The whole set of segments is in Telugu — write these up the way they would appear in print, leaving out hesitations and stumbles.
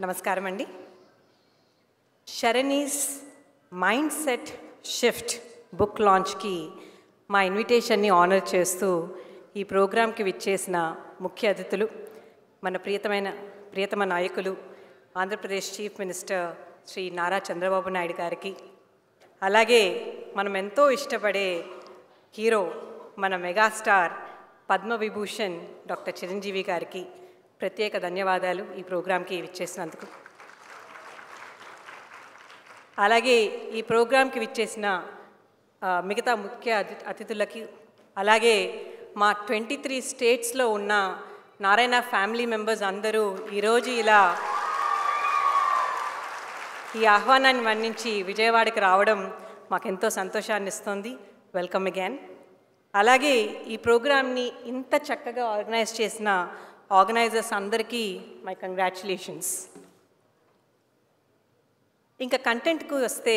నమస్కారం అండి. షరణీస్ మైండ్ సెట్ షిఫ్ట్ బుక్ లాంచ్కి మా ఇన్విటేషన్ని ఆనర్ చేస్తూ ఈ ప్రోగ్రాంకి విచ్చేసిన ముఖ్య అతిథులు, మన ప్రియతమ నాయకులు ఆంధ్రప్రదేశ్ చీఫ్ మినిస్టర్ శ్రీ నారా చంద్రబాబు నాయుడు గారికి, అలాగే మనం ఎంతో ఇష్టపడే హీరో మన మెగాస్టార్ పద్మవిభూషణ్ డాక్టర్ చిరంజీవి గారికి ప్రత్యేక ధన్యవాదాలు ఈ ప్రోగ్రాంకి విచ్చేసినందుకు. అలాగే ఈ ప్రోగ్రాంకి విచ్చేసిన మిగతా ముఖ్య అతిథులకి, అలాగే మా 23 స్టేట్స్లో ఉన్న నారాయణ ఫ్యామిలీ మెంబర్స్ అందరూ ఈరోజు ఇలా ఈ ఆహ్వానాన్ని మన్నించి విజయవాడకి రావడం మాకెంతో సంతోషాన్ని ఇస్తుంది. Welcome again. అలాగే ఈ ప్రోగ్రామ్ని ఇంత చక్కగా ఆర్గనైజ్ చేసిన ఆర్గనైజర్స్ అందరికీ మై కంగ్రాచులేషన్స్. ఇంకా కంటెంట్కు వస్తే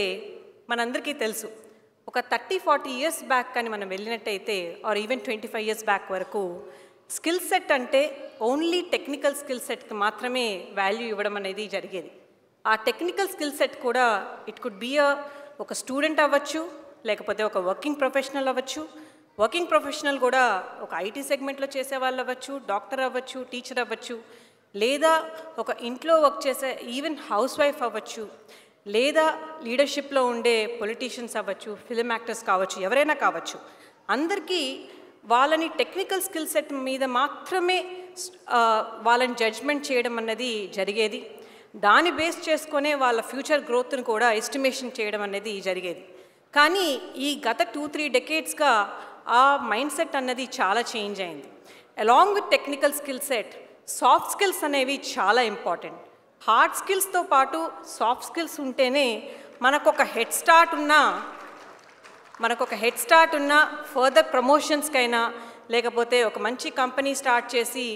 మనందరికీ తెలుసు, ఒక 30-40 ఇయర్స్ బ్యాక్ కానీ మనం వెళ్ళినట్టయితే, ఆర్ ఈవెన్ 25 ఇయర్స్ బ్యాక్ వరకు స్కిల్ సెట్ అంటే ఓన్లీ టెక్నికల్ స్కిల్ సెట్కి మాత్రమే వాల్యూ ఇవ్వడం అనేది జరిగేది. ఆ టెక్నికల్ స్కిల్ సెట్ కూడా ఇట్ కుడ్ బీ ఒక స్టూడెంట్ అవ్వచ్చు, లేకపోతే ఒక వర్కింగ్ ప్రొఫెషనల్ అవ్వచ్చు. వర్కింగ్ ప్రొఫెషనల్ కూడా ఒక ఐటీ సెగ్మెంట్లో చేసేవాళ్ళు అవ్వచ్చు, డాక్టర్ అవ్వచ్చు, టీచర్ అవ్వచ్చు, లేదా ఒక ఇంట్లో వర్క్ చేసే ఈవెన్ హౌస్ వైఫ్ అవ్వచ్చు, లేదా లీడర్షిప్లో ఉండే పొలిటీషియన్స్ అవ్వచ్చు, ఫిలిం యాక్టర్స్ కావచ్చు, ఎవరైనా కావచ్చు. అందరికీ వాళ్ళని టెక్నికల్ స్కిల్ సెట్ మీద మాత్రమే వాళ్ళని జడ్జ్మెంట్ చేయడం అన్నది జరిగేది. దాన్ని బేస్ చేసుకునే వాళ్ళ ఫ్యూచర్ గ్రోత్ను కూడా ఎస్టిమేషన్ చేయడం అనేది జరిగేది. కానీ ఈ గత 2-3 డెకేడ్స్గా ఆ మైండ్ సెట్ అన్నది చాలా చేంజ్ అయింది. Along with technical skill set, soft skills అనేవి చాలా ఇంపార్టెంట్. హార్డ్ స్కిల్స్తో పాటు సాఫ్ట్ స్కిల్స్ ఉంటేనే మనకొక హెడ్ స్టార్ట్ ఉన్నా ఫర్దర్ ప్రమోషన్స్కైనా, లేకపోతే ఒక మంచి కంపెనీ స్టార్ట్ చేసి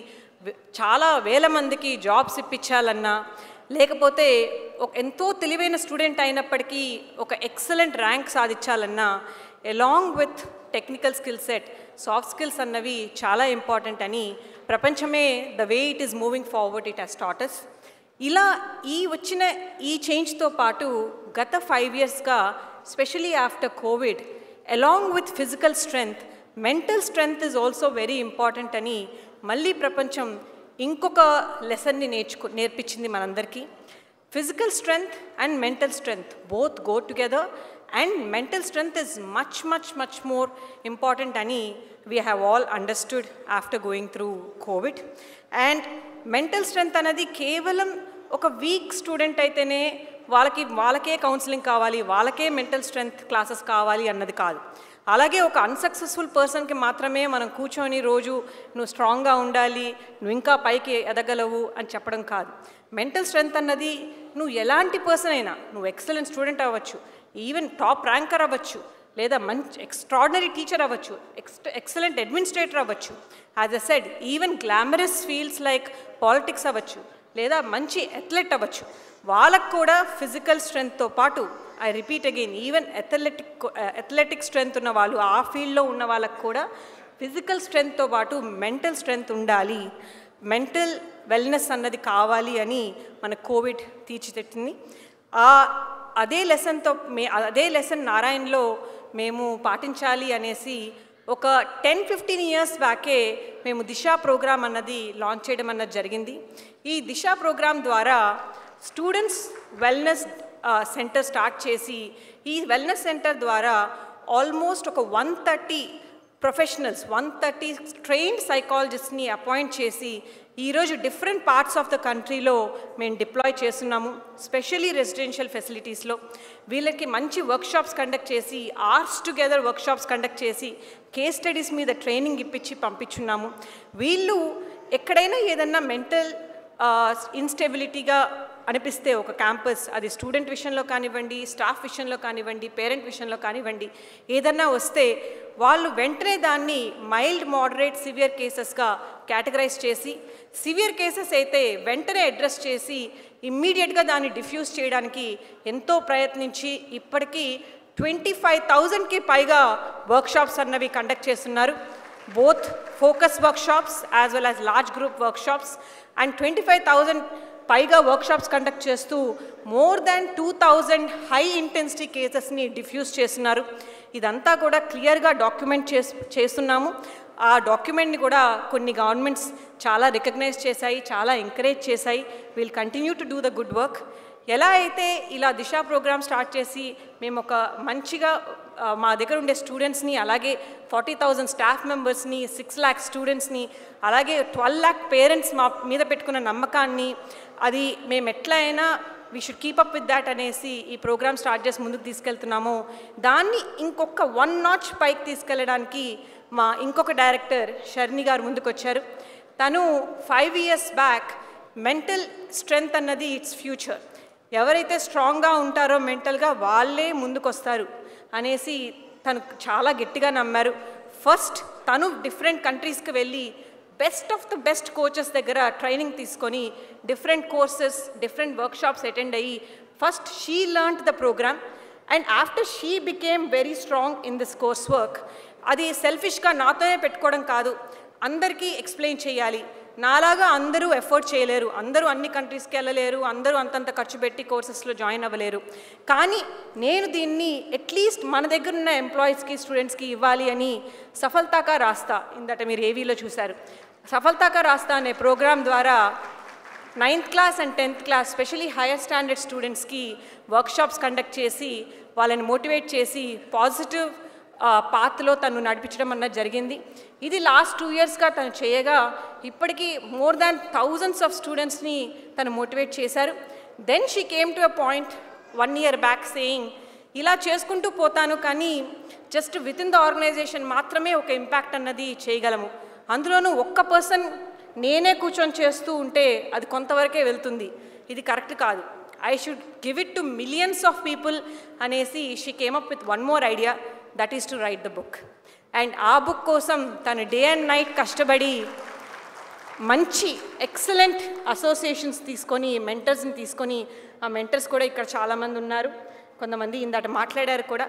చాలా వేల మందికి జాబ్స్ ఇప్పించాలన్నా, లేకపోతే ఒక ఎంతో తెలివైన స్టూడెంట్ అయినప్పటికీ ఒక ఎక్సలెంట్ ర్యాంక్ సాధించాలన్నా, along with technical skill set soft skills అన్నవి చాలా ఇంపార్టెంట్ అని ప్రపంచమే the way it is moving forward it has taught us. ఇలా వచ్చిన ఈ చేంజ్తో పాటు గత 5 ఇయర్స్గా, specially after covid, along with physical strength, mental strength is also very important అని మళ్ళీ ప్రపంచం ఇంకొక లెసన్ని నేర్పించింది మనందరికీ. Physical strength and mental strength both go together, and mental strength is much more important అని we have all understood after going through Covid. And mental strength అనేది కేవలం ఒక వీక్ స్టూడెంట్ అయితేనే వాళ్ళకే కౌన్సిలింగ్ కావాలి, వాళ్ళకే మెంటల్ స్ట్రెంగ్త్ క్లాసెస్ కావాలి అన్నది కాదు. అలాగే ఒక అన్సక్సెస్ఫుల్ పర్సన్కి మాత్రమే మనం కూర్చొని రోజు నువ్వు స్ట్రాంగ్గా ఉండాలి, నువ్వు ఇంకా పైకి ఎదగలవు అని చెప్పడం కాదు. మెంటల్ స్ట్రెంగ్త్ అన్నది నువ్వు ఎలాంటి పర్సన్ అయినా, నువ్వు ఎక్సలెంట్ స్టూడెంట్ అవ్వచ్చు, ఈవెన్ టాప్ ర్యాంకర్ అవ్వచ్చు, లేదా మంచి ఎక్స్ట్రాడినరీ టీచర్ అవ్వచ్చు, ఎక్సలెంట్ అడ్మినిస్ట్రేటర్ అవ్వచ్చు, as a said even glamorous fields like politics అవ్వచ్చు, లేదా మంచి అథ్లెట్ అవ్వచ్చు. వాళ్ళకు కూడా ఫిజికల్ స్ట్రెంగ్త్తో పాటు, I repeat again, even athletic strength ఉన్న వాళ్ళు, ఆ ఫీల్డ్లో ఉన్న వాళ్ళకు కూడా ఫిజికల్ స్ట్రెంగ్త్తో పాటు మెంటల్ స్ట్రెంగ్త్ ఉండాలి, మెంటల్ వెల్నెస్ అన్నది కావాలి అని మన కోవిడ్ తీర్చిదిద్దింది. అదే లెసన్ నారాయణలో మేము పాటించాలి అనేసి ఒక 10-15 ఇయర్స్ బ్యాకే మేము దిశ ప్రోగ్రామ్ అన్నది లాంచ్ చేయడం అన్నది జరిగింది. ఈ దిశ ప్రోగ్రామ్ ద్వారా స్టూడెంట్స్ వెల్నెస్ సెంటర్ స్టార్ట్ చేసి, ఈ వెల్నెస్ సెంటర్ ద్వారా ఆల్మోస్ట్ ఒక 130 ప్రొఫెషనల్స్, 130 ట్రైన్డ్ సైకాలజిస్ట్ని అపాయింట్ చేసి ఈరోజు డిఫరెంట్ పార్ట్స్ ఆఫ్ ద కంట్రీలో మేము డిప్లాయ్ చేస్తున్నాము. స్పెషలీ రెసిడెన్షియల్ ఫెసిలిటీస్లో వీళ్ళకి మంచి వర్క్షాప్స్ కండక్ట్ చేసి, ఆర్ట్స్ టుగెదర్ వర్క్షాప్స్ కండక్ట్ చేసి, కేస్ స్టడీస్ మీద ట్రైనింగ్ ఇప్పించి పంపించున్నాము. వీళ్ళు ఎక్కడైనా ఏదన్నా మెంటల్ ఇన్స్టెబిలిటీగా అనిపిస్తే ఒక క్యాంపస్, అది స్టూడెంట్ విషయంలో కానివ్వండి, స్టాఫ్ విషయంలో కానివ్వండి, పేరెంట్ విషయంలో కానివ్వండి, ఏదన్నా వస్తే వాళ్ళు వెంటనే దాన్ని మైల్డ్, మోడరేట్, సివియర్ కేసెస్గా కేటగరైజ్ చేసి, సివియర్ కేసెస్ అయితే వెంటనే అడ్రస్ చేసి ఇమ్మీడియట్గా దాన్ని డిఫ్యూజ్ చేయడానికి ఎంతో ప్రయత్నించి ఇప్పటికీ 25,000కి పైగా వర్క్షాప్స్ అన్నవి కండక్ట్ చేస్తున్నారు. Both focus workshops as well as large group workshops, and 25,000 పైగా వర్క్షాప్స్ కండక్ట్ చేస్తూ మోర్ దాన్ 2000 హై ఇంటెన్సిటీ కేసెస్ని డిఫ్యూజ్ చేస్తున్నారు. ఇదంతా కూడా క్లియర్గా డాక్యుమెంట్ చేస్తున్నాము. ఆ డాక్యుమెంట్ని కూడా కొన్ని గవర్నమెంట్స్ చాలా రికగ్నైజ్ చేశాయి, చాలా ఎంకరేజ్ చేశాయి. Will continue to do the good work. ఎలా అయితే ఇలా దిశ ప్రోగ్రామ్ స్టార్ట్ చేసి మేము ఒక మంచిగా మా దగ్గర ఉండే స్టూడెంట్స్ని, అలాగే 40,000 స్టాఫ్ మెంబర్స్ని, 6 lakh స్టూడెంట్స్ని, అలాగే 12 lakh పేరెంట్స్ మా మీద పెట్టుకున్న నమ్మకాన్ని, అది మేము ఎట్లా అయినా we should keep up with that అనేసి ఈ ప్రోగ్రామ్ స్టార్ట్ చేసి ముందుకు తీసుకెళ్తున్నాము. దాన్ని ఇంకొక 1 notch పైకి తీసుకెళ్ళడానికి మా ఇంకొక డైరెక్టర్ షర్ని గారు ముందుకు వచ్చారు. తను 5 years బ్యాక్ మెంటల్ స్ట్రెంగ్త్ అన్నది ఇట్స్ ఫ్యూచర్, ఎవరైతే స్ట్రాంగ్గా ఉంటారో మెంటల్గా వాళ్ళే ముందుకు వస్తారు అనేసి తను చాలా గట్టిగా నమ్మారు. ఫస్ట్ తను డిఫరెంట్ కంట్రీస్కి వెళ్ళి best of the best coaches దగ్గర ట్రైనింగ్ తీసుకొని different courses, different workshops attend అయ్యి first she learned the program. And after she became very strong in this course work. అది సెల్ఫిష్గా నాతోనే పెట్టుకోవడం కాదు, అందరికీ ఎక్స్ప్లెయిన్ చేయాలి. నాలాగా అందరూ ఎఫర్ట్ చేయలేరు, అందరూ అన్ని కంట్రీస్కి వెళ్ళలేరు, అందరూ అంతంత ఖర్చు పెట్టి కోర్సెస్లో జాయిన్ అవ్వలేరు. కానీ నేను దీన్ని అట్లీస్ట్ మన దగ్గర ఉన్న ఎంప్లాయీస్కి, స్టూడెంట్స్కి ఇవ్వాలి అని సఫల్తాకా రాస్తా, ఇందట మీరు ఏవీలో చూశారు, సఫల్తాకా రాస్తా అనే ప్రోగ్రామ్ ద్వారా 9th class and 10th class especially hire standard స్టూడెంట్స్కి వర్క్షాప్స్ కండక్ట్ చేసి వాళ్ళని మోటివేట్ చేసి పాజిటివ్ పాత్లో తను నడిపించడం అన్నది జరిగింది. ఇది లాస్ట్ 2 yearsగా తను చేయగా ఇప్పటికీ మోర్ దాన్ thousands ఆఫ్ స్టూడెంట్స్ని తను మోటివేట్ చేశారు. Then she came to a point 1 year back saying, ఇలా చేసుకుంటూ పోతాను కానీ just with in the organisation మాత్రమే ఒక ఇంపాక్ట్ అన్నది చేయగలము, అందులోనూ ఒక్క పర్సన్ నేనే కూర్చొని చేస్తూ ఉంటే అది కొంతవరకే వెళ్తుంది, ఇది కరెక్ట్ కాదు, I should give it to millions of people అనేసి she came up with one more idea, that is to write the book. And ఆ బుక్ కోసం తను డే అండ్ నైట్ కష్టపడి మంచి ఎక్సలెంట్ అసోసియేషన్స్ తీసుకొని, మెంటర్స్ని తీసుకొని, ఆ మెంటర్స్ కూడా ఇక్కడ చాలామంది ఉన్నారు, కొంతమంది ఇందాక మాట్లాడారు కూడా,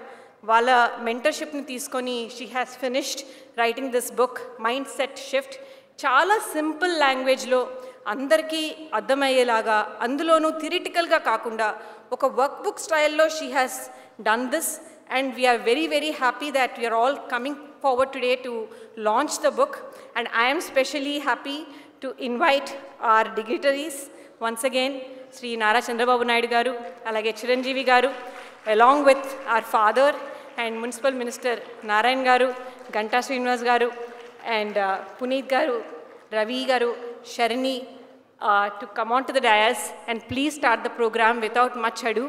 వాళ్ళ మెంటర్షిప్ని తీసుకొని she has finished writing this book mind set shift. చాలా సింపుల్ లాంగ్వేజ్లో అందరికీ అర్థమయ్యేలాగా, అందులోనూ థియరిటికల్గా కాకుండా ఒక వర్క్ బుక్ స్టైల్లో she has done this. And we are very, very happy that we are all coming forward today to launch the book. And I am specially happy to invite our dignitaries once again, Sri Nara Chandrababu Naidu garu, alage Chiranjeevi garu, along with our father and Municipal Minister Narayan garu, Ganta Srinivas garu, and Puneet garu, Ravi garu, Sharni, to come on to the dais and please start the program without much ado.